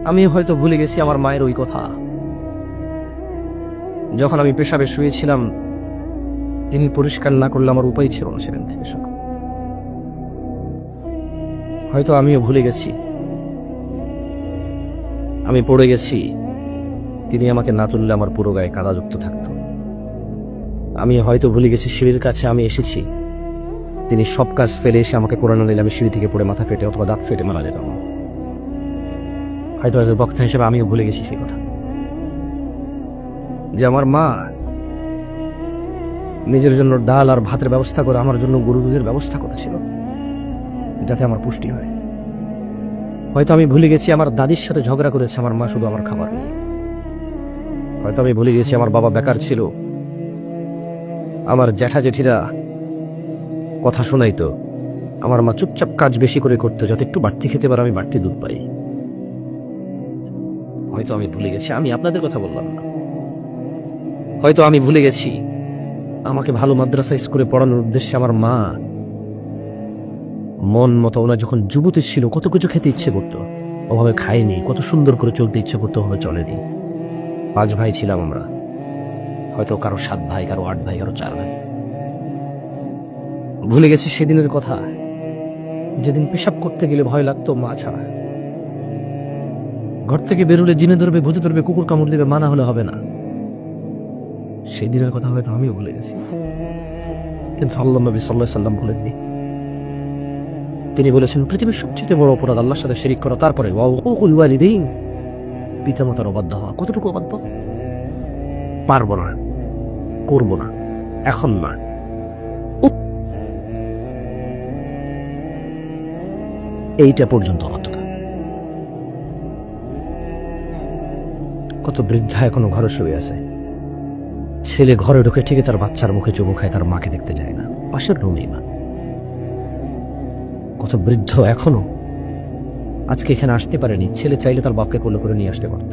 আমি হয়তো ভুলে গেছি আমার মায়ের ওই কথা, যখন আমি পেশাবে শুয়েছিলাম তিনি পরিষ্কার না করলে আমার উপায় ছিল না সেখান থেকে সরা। হয়তো আমিও ভুলে গেছি, আমি পড়ে গেছি, তিনি আমাকে না তুললে আমার পুরো গায়ে কাদাযুক্ত থাকতো। আমি হয়তো ভুলে গেছি সিঁড়ির কাছে আমি এসেছি, তিনি সব কাজ ফেলে এসে আমাকে কোরআন নিলে আমি সিঁড়ি থেকে পড়ে মাথা ফেটে অথবা দাঁত ফেটে মারা যেতাম। হয়তো আজ বক্তা হিসেবে আমিও ভুলে গেছি সেই কথা, যে আমার মা নিজের জন্য ডাল আর ভাতের ব্যবস্থা করে আমার জন্য গরু দুধের ব্যবস্থা করেছিল যাতে আমার পুষ্টি হয়। হয়তো আমি ভুলে গেছি আমার দাদির সাথে ঝগড়া করেছে আমার মা শুধু আমার খাবার নিয়ে। হয়তো আমি ভুলে গেছি আমার বাবা বেকার ছিল, আমার জ্যাঠা জেঠিরা কথা শোনাইতো, আমার মা চুপচাপ কাজ বেশি করে করতো যাতে একটু বাড়তি খেতে পারে, আমি বাড়তি দুধ পাই। হয়তো আমি ভুলে গেছি, আমি আপনাদের কথা বললাম না, হয়তো আমি ভুলে গেছি আমাকে ভালো মাদ্রাসা স্কুলে পড়ানোর উদ্দেশ্যে আমার মা মন মতো, ওনার যখন যুবতী ছিল কত কিছু খেতে ইচ্ছে করতো, ওভাবে খাইনি, কত সুন্দর করে চলতে ইচ্ছে করতো, ওভাবে চলেনি। 5 ভাই ছিলাম আমরা, হয়তো কারো 7 ভাই, কারো 8 ভাই, কারো 4 ভাই। ভুলে গেছি সেদিনের কথা, যেদিন পেশাব করতে গেলে ভয় লাগতো মা ছাড়া। ঘর থেকে বেরোলে জিনে ধরবে, ভূতে ধরবে, কুকুর কামড় দেবে, মানা হলে হবে না। সেই দিনের কথা হয়তো আমিও ভুলে গেছি, কিন্তু আল্লাহ নবী সাল্লাল্লাহু আলাইহি সাল্লাম বলেননি। তিনি বলেছেন পৃথিবীর সবচেয়ে বড় অপরাধ আল্লাহর সাথে শিরিক করা, তারপরে ওয়াকুল ওয়ালিদাইন, পিতামাতার অবাধ্য হওয়া। কতটুকু অবাধ্য? পারবো না, করবো না, এখন না, এইটা পর্যন্ত অবাধ্যতা। কত বৃদ্ধা এখনো ঘরে শুয়ে আছে, ছেলে ঘরে ঢুকে ঠিকই তার বাচ্চার মুখে চুমু খায়, তার মাকে দেখতে যায় না, পাশের রুমেই মা। কত বৃদ্ধ এখনো আজকে এখানে আসতে পারেনি, ছেলে চাইলে তার বাপকে কোলে করে নিয়ে আসতে পারত।